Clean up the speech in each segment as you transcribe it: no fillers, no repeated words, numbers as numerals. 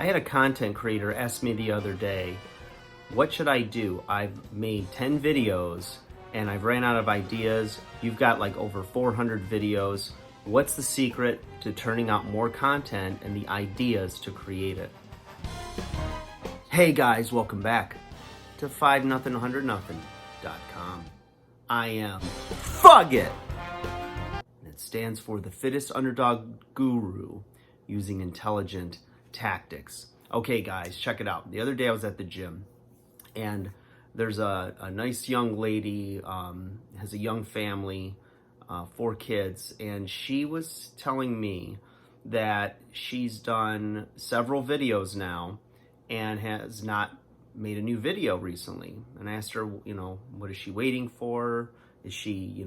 I had a content creator ask me the other day, what should I do? I've made 10 videos and I've ran out of ideas. You've got like over 400 videos. What's the secret to turning out more content and the ideas to create it? Hey guys, welcome back to 5nothing100nothing.com. I am Fugit. It stands for the fittest underdog guru using intelligent tactics. Okay guys, check it out. The other day I was at the gym and there's a nice young lady, has a young family, 4 kids, and she was telling me that she's done several videos now and has not made a new video recently. And I asked her, what is she waiting for? Is she,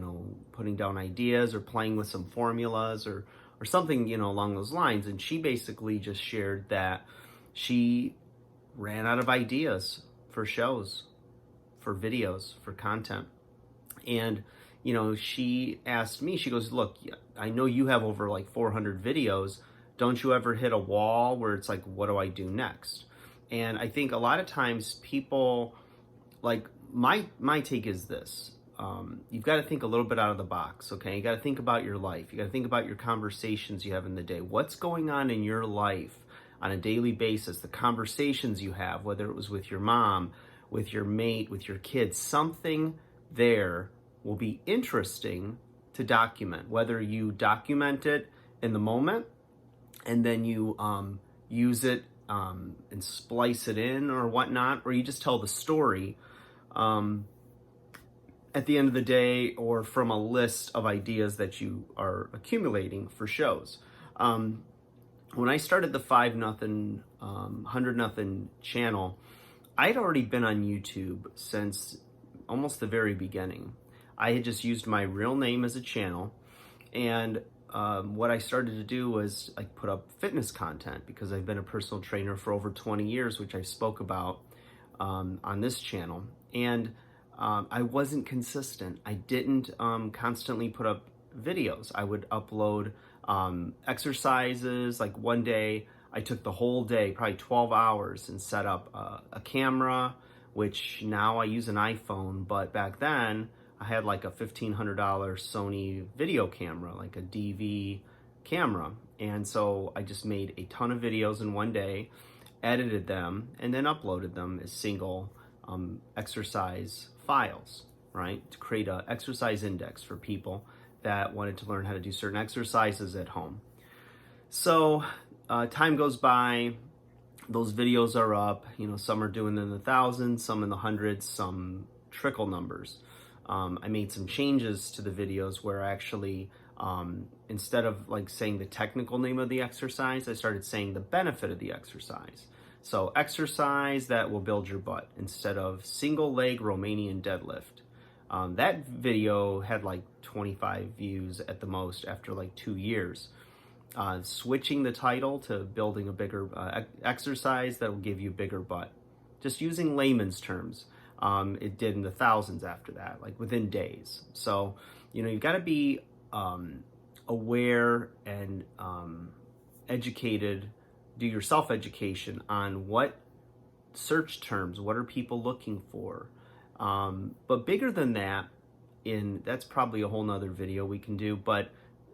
putting down ideas or playing with some formulas or something, along those lines? And she basically just shared that she ran out of ideas for shows, for videos, for content. And, she asked me, she goes, look, I know you have over like 400 videos. Don't you ever hit a wall where it's like, what do I do next? And I think a lot of times people, like, my take is this. You've got to think a little bit out of the box, okay? You got to think about your life. You got to think about your conversations you have in the day. What's going on in your life on a daily basis? The conversations you have, whether it was with your mom, with your mate, with your kids, something there will be interesting to document. Whether you document it in the moment and then you use it and splice it in or whatnot, or you just tell the story at the end of the day, or from a list of ideas that you are accumulating for shows. When I started the 5nothing, 100nothing channel, I'd already been on YouTube since almost the very beginning. I had just used my real name as a channel, and what I started to do was I put up fitness content because I've been a personal trainer for over 20 years, which I spoke about on this channel. And I wasn't consistent. I didn't constantly put up videos. I would upload exercises. Like one day, I took the whole day, probably 12 hours, and set up a camera, which now I use an iPhone, but back then I had like a $1,500 Sony video camera, like a DV camera. And so I just made a ton of videos in one day, edited them, and then uploaded them as single exercise files, right? To create an exercise index for people that wanted to learn how to do certain exercises at home. So time goes by, those videos are up, some are doing in the thousands, some in the hundreds, some trickle numbers. I made some changes to the videos where I actually, instead of like saying the technical name of the exercise, I started saying the benefit of the exercise. So exercise that will build your butt instead of single leg Romanian deadlift. That video had like 25 views at the most after like 2 years. Switching the title to building a bigger exercise that will give you a bigger butt. Just using layman's terms. It did in the thousands after that, like within days. So, you've got to be aware and educated, do your self-education on what search terms, what are people looking for. But bigger than that, that's probably a whole nother video we can do, but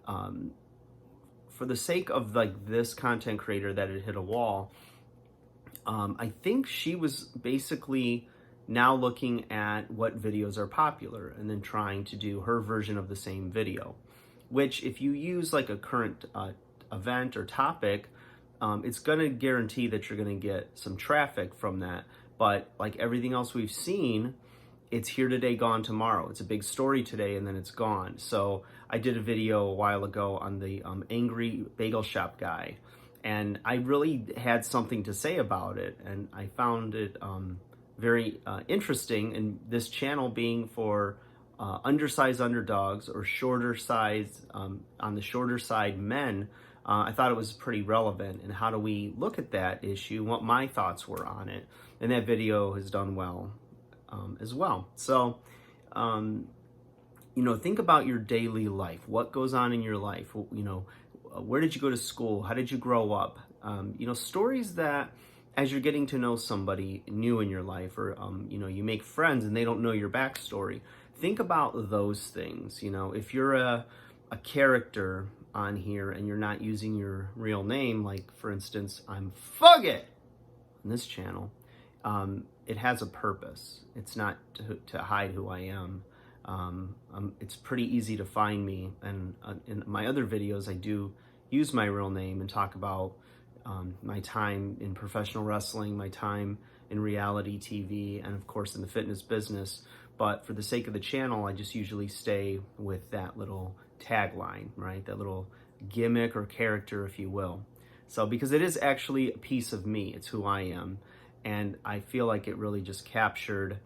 for the sake of like this content creator that had hit a wall, I think she was basically now looking at what videos are popular and then trying to do her version of the same video, which if you use like a current event or topic, it's going to guarantee that you're going to get some traffic from that. But like everything else we've seen, it's here today, gone tomorrow. It's a big story today and then it's gone. So I did a video a while ago on the angry bagel shop guy, and I really had something to say about it, and I found it very interesting, and this channel being for undersized underdogs or shorter size, on the shorter side men. I thought it was pretty relevant, and how do we look at that issue, what my thoughts were on it, and that video has done well as well. So think about your daily life. What goes on in your life? Where did you go to school? How did you grow up? Stories that as you're getting to know somebody new in your life, or, you make friends and they don't know your backstory. Think about those things. If you're a character on here and you're not using your real name, like for instance, I'm Fugget on this channel, it has a purpose. It's not to hide who I am. It's pretty easy to find me, and in my other videos I do use my real name and talk about my time in professional wrestling, my time in reality TV, and of course in the fitness business. But for the sake of the channel, I just usually stay with that little tagline, right? That little gimmick or character, if you will. So because it is actually a piece of me, it's who I am. And I feel like it really just captured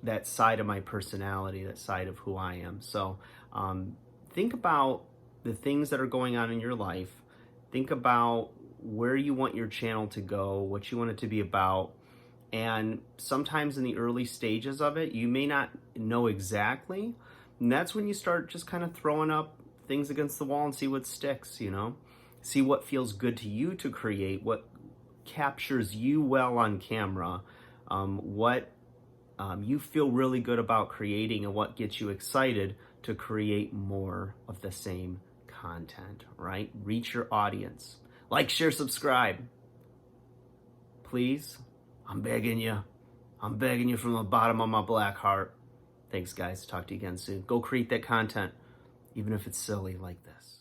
that side of my personality, that side of who I am. So think about the things that are going on in your life. Think about where you want your channel to go, what you want it to be about. And sometimes in the early stages of it, you may not know exactly. And that's when you start just kind of throwing up things against the wall and see what sticks, See what feels good to you to create, what captures you well on camera, what you feel really good about creating, and what gets you excited to create more of the same content, right? Reach your audience. Like, share, subscribe. Please, I'm begging you. I'm begging you from the bottom of my black heart. Thanks, guys. Talk to you again soon. Go create that content, even if it's silly like this.